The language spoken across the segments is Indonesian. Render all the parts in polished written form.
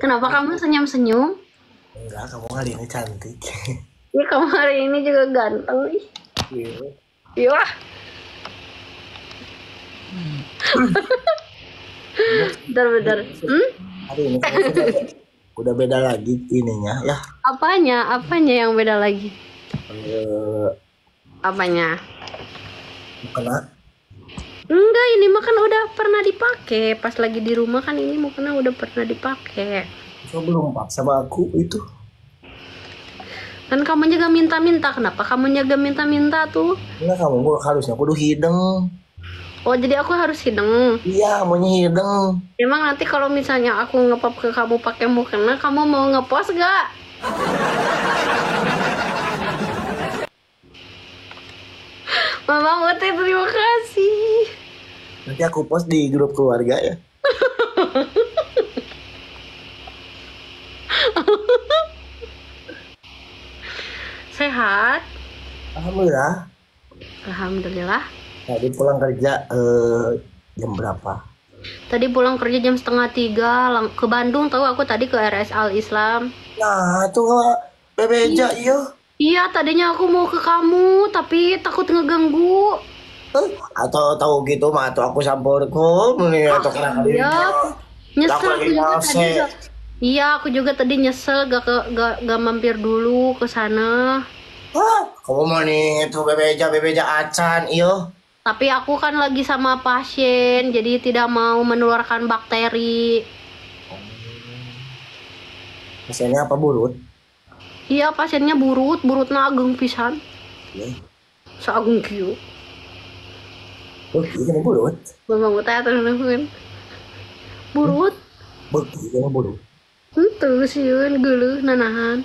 Kenapa kamu senyum-senyum? Enggak, kamu hari ini cantik. Ya kamu hari ini juga ganteng nih. Iya. Iya, Kamu bentar-bentar. hari ini kamu udah beda lagi ininya ya. Apanya? Apanya yang beda lagi? Eh, Apanya? Kena. Enggak, ini mah kan udah pernah dipakai. Pas lagi di rumah kan ini mukena udah pernah dipakai. Kau belum pak sama aku itu. Kan kamu jaga minta-minta. Kenapa kamu jaga minta-minta tuh? Enggak, kamu gua harusnya kudu hidung. Oh, jadi aku harus hidung. Iya, maunya hidung. Emang nanti kalau misalnya aku ngepop ke kamu pakai mukena, kamu mau ngepost gak? Mama Uti, terima kasih. Nanti aku post di grup keluarga ya. Sehat? Alhamdulillah. Alhamdulillah. Tadi pulang kerja jam berapa? Tadi pulang kerja jam setengah 3 ke Bandung. Tahu aku tadi ke RS Al Islam. Nah, tuh bebeja iya. Iya, tadinya aku mau ke kamu, tapi takut ngeganggu. Atau tahu gitu mah tuh aku sampurku nih atau kena kali. Iya, Aku nyesel lagi aku juga tadi. ngase. Iya, aku juga tadi nyesel gak mampir dulu ke sana. Hah, kamu mau nih itu bebeja acan iyo. Tapi aku kan lagi sama pasien, jadi tidak mau menularkan bakteri. Mesinnya apa burut? Iya, pasiennya burutna ageng pisan. Ya. Sagung kieu. Beki kan burut. Mamang teh atuh nuhun. Burut, Beki kan burut. henteu sieun geuleuh nanahan.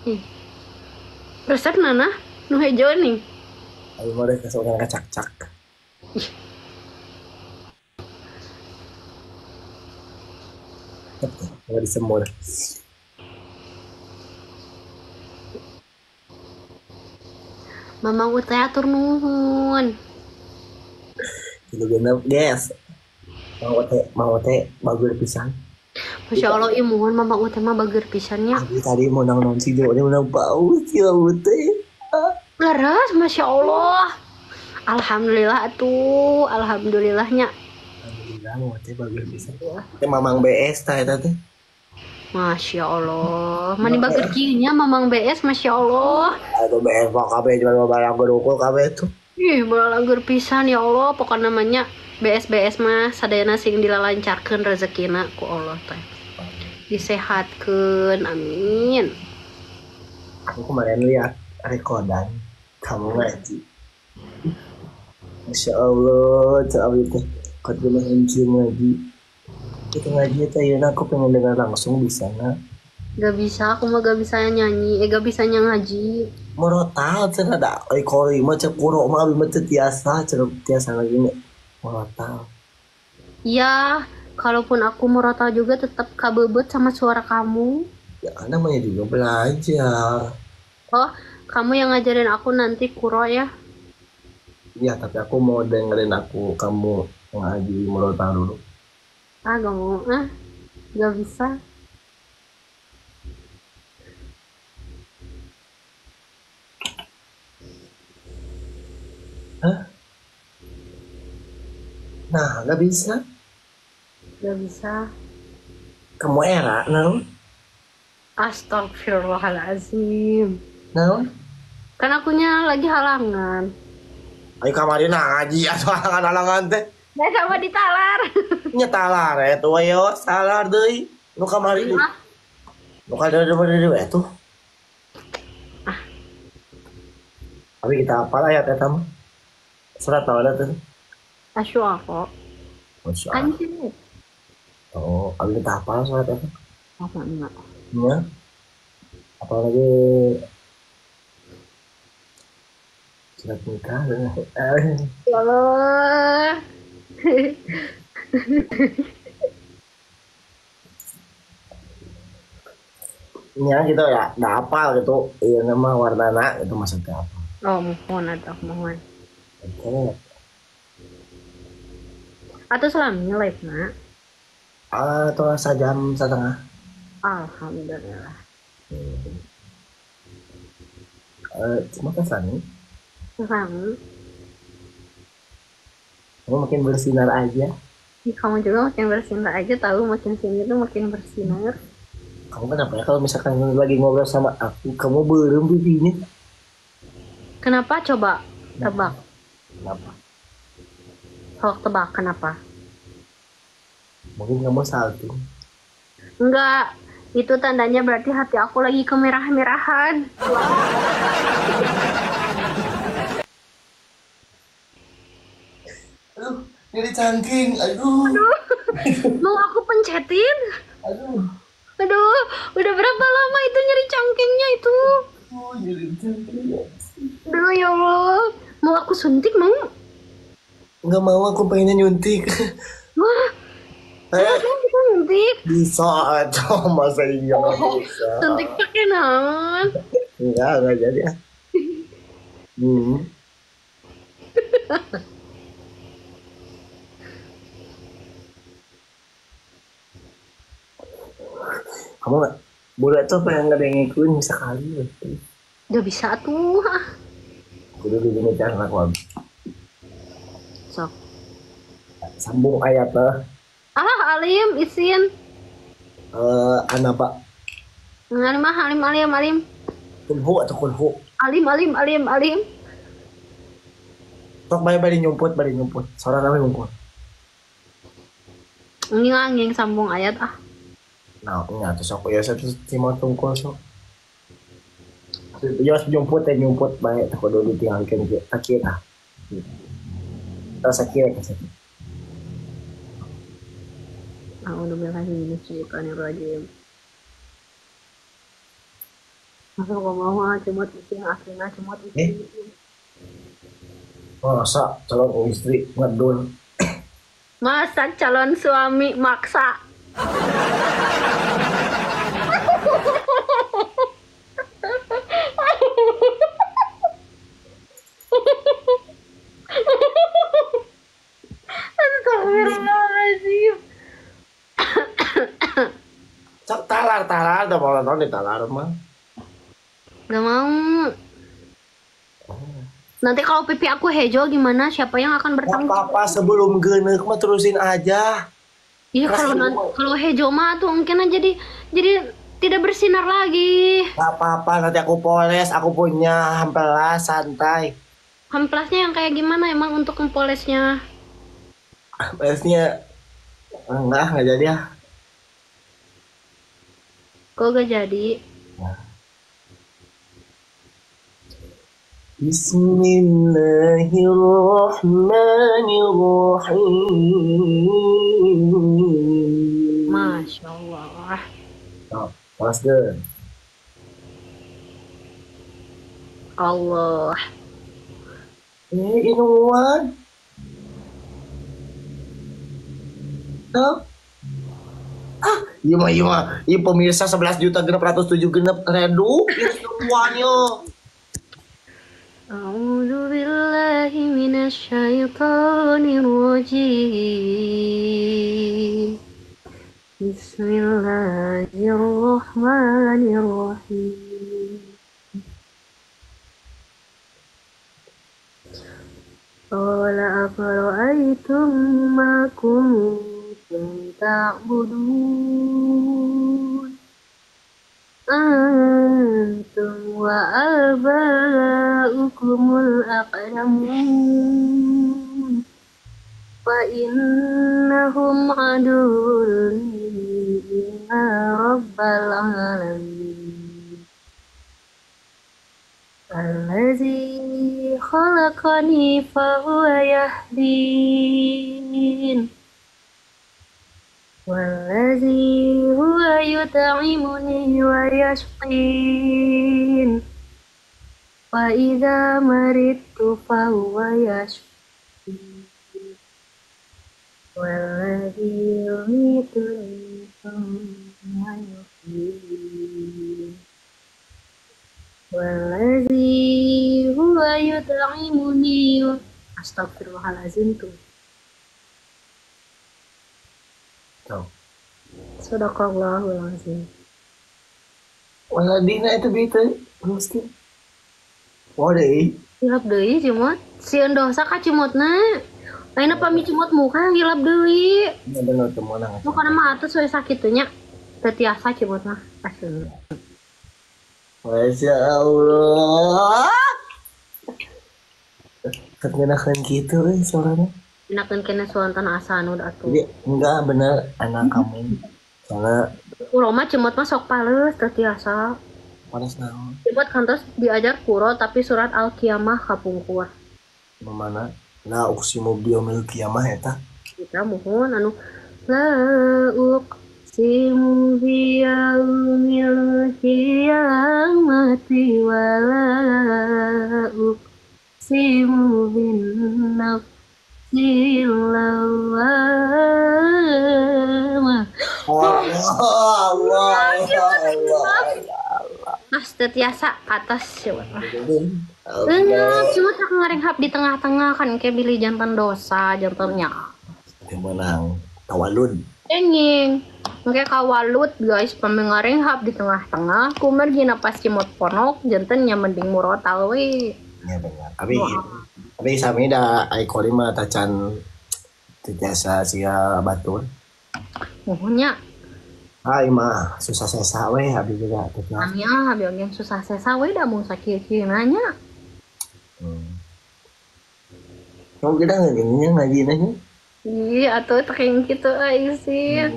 Ih, resep nanah nu hejo nih. Ayo mau deh kasih orang kacak-cak. Mau disemur. Mamang teh atur nuhun. Itu genep guys. Mau teh bagus pisan. Masya Allah, imuhun mamang teh mah bager pisannya. Tadi mau nang si dia menang bau sih teh. Laras, Masya Allah. Alhamdulillah atuh, alhamdulillahnya. Alhamdulillah mau teh bagus pisan. Teh mamang BS tah eta teh. Masya Allah. Mani bager kieunya mamang BS, Masya Allah. Atau BS mah kabeh cuma barang gerukul kabeh tuh. Ih, balagur pisan ya Allah. Pokoknya namanya BS mah sadayana sing dilalancarkeun rezekina ku Allah teh. Disehatkeun, amin. Aku kemarin lihat rekodan kamu ngaji. Masya Allah, tapi teh kat gue hancur ngaji. Kita ngaji teh ya aku pengen dengar langsung di sana. Gak bisa, aku mah gak bisa nyanyi, gak bisa ngaji. Morotal cenah da kori mah cek kuro mah abi mah teu tiasa cenah tiasa lagi nih. Morotal. Ya, kalaupun aku merata juga tetap kabebet sama suara kamu. Ya kan namanya juga belajar. Oh, kamu yang ngajarin aku nanti kuro ya. Ya tapi aku mau dengerin kamu ngaji morotal dulu. Ah, gak mau, gak bisa. Hah? Nah, nggak bisa. Gak bisa. Kamu era, naon? Astagfirullahalazim. Naon? Kan akunya lagi halangan. Ayo kamarin ngaji atau halangan-halangan teh. Nah, sama ditalar. Nya talar eta ayo salar deui. Nu kamari deui. Nu kada itu. Tapi kita hafal ayat eta mah. Surat naon eta teh? Asyuako. Masya Allah. Anjir. Oh, abi kita hafal surat eta. Apa enggak? Ya. Apalagi surat nikah. Ya Allah. Ya gitu ya, nggak hafal gitu. Iya nama warnana itu maksudnya apa? Oh, mohon atau mohon. Oke. Atau selama live nak. Atau sejam setengah. Alhamdulillah. Cuma kesan nih, Kamu, kamu makin bersinar aja. kamu juga makin bersinar aja tahu makin sini tuh makin bersinar. Kamu kenapa ya kalau misalkan lagi ngobrol sama aku, kamu berem pipinya? Kenapa coba tebak? Kenapa? Sok tebak kenapa? Mungkin kamu salting. Enggak, itu tandanya berarti hati aku lagi kemerah-merahan. Aduh, jadi cangking. Aduh. Mau aku pencetin? Aduh. Aduh, udah berapa lama itu nyari cangkingnya itu? Oh, jadi cangking. Aduh ya Allah, mau aku suntik mau? Nggak mau, aku pengennya nyuntik. Wah, Eh, kita suntik. bisa aja, masa iya nggak bisa. Suntik pakai naon? Enggak jadi ya. Hmm. Kamu nggak boleh tuh pengen nggak ada yang ngikutin sekali gitu. Gak bisa tuh. Kudu di cara aku Sok. sambung ayat Alim, isin. anaba Alim, alim, alim, alim. kunhu atau kunhu. Alim, alim, alim, alim. Sok bari nyumput. Seorang namanya ngumpul. Nginganging sambung ayat Nah, enggak terus aku ya satu cuma tungkol sok. Ya nyumput baik aku dulu ditinggalkan ke akhirnya. Terus akhirnya ke situ. A'udzubillahi minasyaitonirrajim. Masa gua mau cemot isin akhirnya cemot isin. Masa calon istri ngedul. Masa calon suami maksa. Astagfirullahaladzim. Cak talar udah mau nonton di talar mah. Gak mau. Nanti kalau pipi aku hijau gimana? Siapa yang akan Gak bertanggung jawab? apa-apa sebelum genek mah terusin aja. Iya kalau hijau mah tuh mungkin aja jadi tidak bersinar lagi. Gak apa-apa nanti aku poles, aku punya hampelas santai. Amplasnya yang kayak gimana emang untuk empolesnya? Polesnya enggak jadi ya. Kok gak jadi? Bismillahirrahmanirrahim. Masya Allah. Oh, kelas deh. Allah. Inuan. Oh. Iya mah. Iya pemirsa 11 juta genep ratus 7 genep redu. Inuannya. A'udzu billahi minasyaitonir rajim. Bismillahirrahmanirrahim. Qala afara'aytum ma kuntum ta'budun antum wa aba'ukumul aqdamun fa innahum aduwwun illa rabbal alamin allazi khalaqani fahuwa yahdin wallazi huwa yut'imuni wa yasqin wa idza maridtu fahuwa yashfin wallazi yumituni thumma yuhyin wallazi huwa yut'imuni astagfirullahalazim tuh. Tuh. Sadaqallahul azim. Wala dina itu bita. Terus ke. Oh deh. Hilap deui cimot. Sieun dosa ka cimotna. Lainna pami cimot muka yang hilap deui. Ini bener tuh mau nang. Nu kana mah atuh we sakitu nya. Teu tiasa cimot mah. Asli. Masya Allah. Kegenakan gitu suaranya. Enakeun kene suantan asanud atuh. Jadi enggak bener anak kamu. Soalnya Kuro mah cimot mah sok paleus teu tiasa. panas naon. Cimot kantos diajar kuro tapi surat al-qiyamah kapungkur. Mana? Nah, uksimu biomil kiamah eta. Kita mohon anu la uqsimu biyaumil qiyamati wa la uqsimu bin nafsil lawwamah. Allah. Mas tetiasa atas cimot mah. Enggak, cuma tak ngarenghap di tengah-tengah kan kayak pilih jantan dosa, jantannya. Yang menang tawalun. Enging, kayak kawalut guys, pamengarenghap di tengah-tengah. Kumer gina pas cimot ponok, jantannya mending murotal we. Ya benar. Tapi sami da ai koli mah tacan tejasa sia batur. Mohonnya, Ai mah susah sesa we abi juga teh. namanya biar yang susah sesa we dah mau sakit nanya. Kamu kita ngene ngaji nanya. Iya, atau kayak gitu aja sih.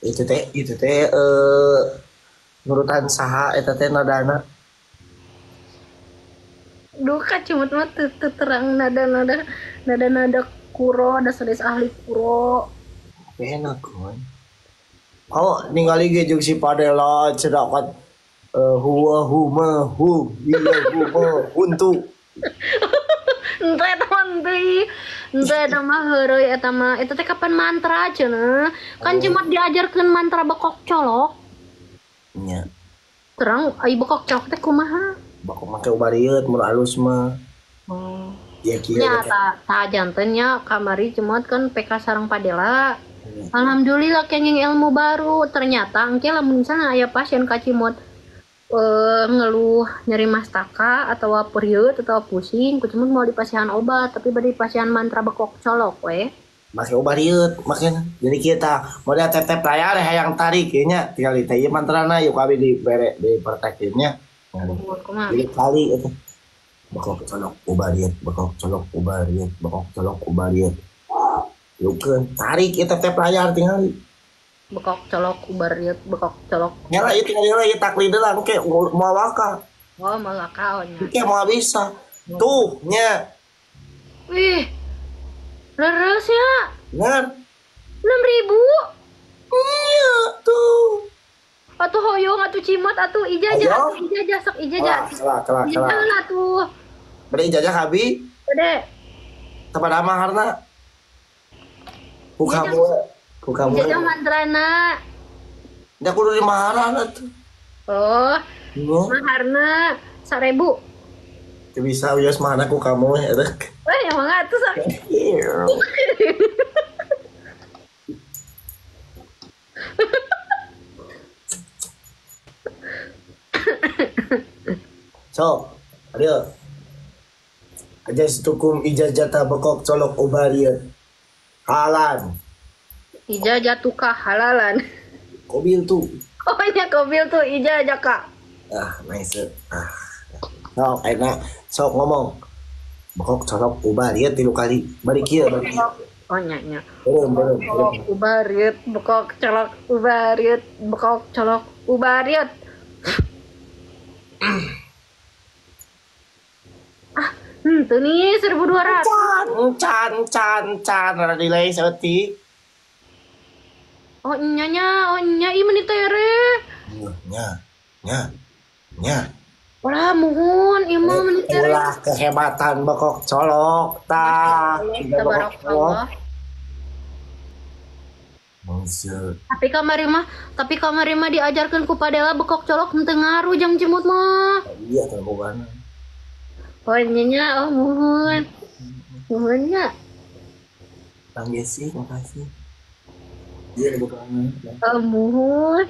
Itu teh nurutan saha eta teh nadana. Duh, kak cimot mah teu terang nada kuro, ada sedis ahli kuro. Enak kan. Oh, ningali ge jeung si Padela cedakat huwa huma hu iya huma untuk. Ente teman deui. Ente eta mah heureuy eta mah. Eta teh kapan mantra cenah. Kan cimot diajarkeun mantra bekok colok. Nya, Terang ai bekok colok teh kumaha? bakal make ubarieut mun alus mah. Oh. Ya kieu. Nya ta jantennya kamari cimot kan PK sareng Padela. Alhamdulillah kenging ilmu baru. Ternyata engke lamun misalnya aya pasien ka cimot ngeluh nyeri mastaka atau period atau pusing, ku cimot mau dipasihan obat tapi bade dipasihan mantra bekok colok we. Make ubarieut makin. Jadi kita model tep-tep layar hayang tarik nya tinggal di teh mantrana yuk abi dibere dipertekinnya. Kumaha? Jadi kali itu bakok colok ubarieut, bakok colok ubarieut, bakok colok ubarieut. Yukeun tarik eta tep layar tinggal. Bekok colok ubariut, bekok colok. Nyala ieu tinggal ieu taklid lah oke mau waka. Oh, malah kaonnya. Oke mau bisa. Tuh nya. Wih, leres ya. Bener. 6.000. Iya tuh. Atuh hoyong, atuh cimot, atuh ijajah, Hoyong? atuh ijajah, sok ijajah. Kelak. Ijajah lah tuh. Beri ijazah habi. Gede. Tepat maharna. Buka kamu. Ijajah mantrana. Nya kudu di maharna tuh. Oh, Iya. maharna 1.000. Teu bisa wios maharna ku kamu eta. Wah, emang atuh sok. Iya. So, adio. Aja situkum ijazata bekok colok ubarieut. Halan. Ijajah tuh halalan. Kobil tuh. Oh, nya kobil tuh ijajah kak. Nice. Sok, enak. Sok ngomong. Bekok colok ubarieut 3 kali. Bari kieu, bari. Oh, nya. Belum. Bekok ubariut, bekok colok ubariut, bekok colok ubariut. Tuh nih 1.200. Can ada delay seperti. Oh nya, ini menit tere. Nya. Wah, mohon, imam menit tere. Itulah kehebatan bekok colok tah. Tabarakallah. Maksud. Tapi kamari mah diajarkan ku Padela bekok colok henteu ngaruh jang jemut mah. Iya terbogan. Oh nya, oh mohon. Mohonnya. Makasih. Iya bukan. Muhun.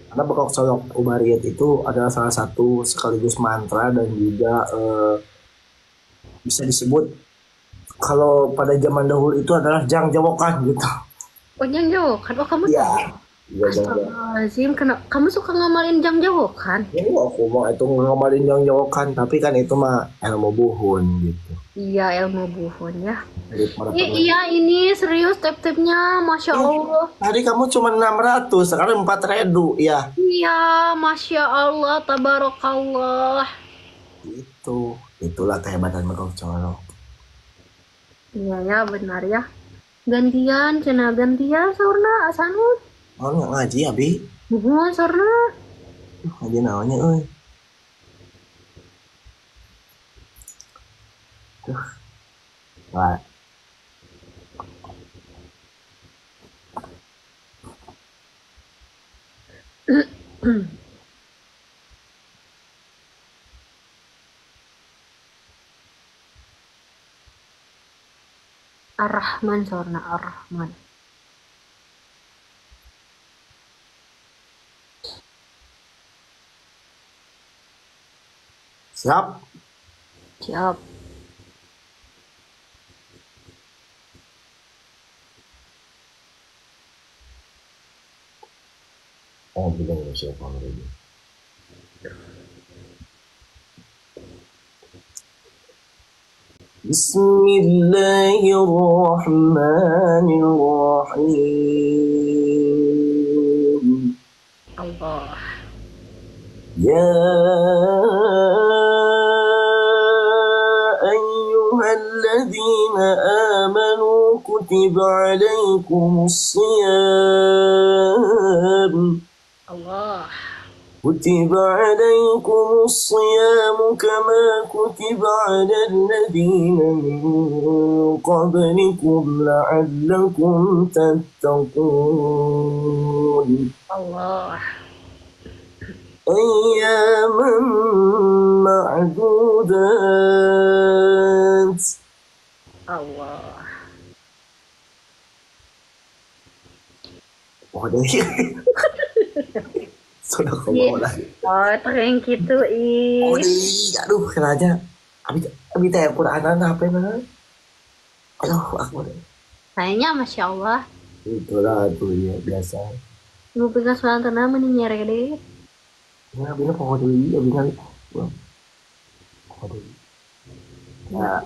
Karena bekok solok ubariyat itu adalah salah satu sekaligus mantra dan juga bisa disebut kalau pada zaman dahulu itu adalah jang jawokan gitu. Oh, jang jauh kan? Oh, kamu Iya, tahu? iya jang jawokan. Astagfirullahaladzim, kamu suka ngamalin jang jauh kan? Ya, aku mau itu ngamalin jang jawokan, tapi kan itu mah ilmu buhun gitu. Iya, ilmu buhun ya. Jadi para peneliti. Iya, ini serius tip-tipnya, Masya Allah. Tadi kamu cuma 600, sekarang 4.000 ya. Iya, Masya Allah, Tabarakallah. Itu, itulah kehebatan bekok solok. Iya ya, benar ya. Gantian, cina gantian, Saurna, Asanut. Oh nggak ngaji abi, Buhun, Saurna. ngaji naonnya euy. Wah, Ar-Rahman, Saurna, Ar-Rahman. siap. Siap. Oh, bilang siapa lagi? بسم الله الرحمن الرحيم Allah. يا أيها الذين آمنوا كتب عليكم الصيام Allah. كتب عليكم الصيام كما كتب على الذين من قبلكم لعلكم تتقون Allah. أياما معدودات Allah. Waduh, sudah Iya. kebawa lagi. Oh, tereng gitu ih. Waduh, aduh, kenanya. Abi teh Quranan apa mana? Aduh, aku Kayaknya Masya Allah. itulah tuh ya biasa. Lu pegang suara tenang mending nyere deh. Ya, bina pohon deui, abi ngali. Pohon deui. Ya,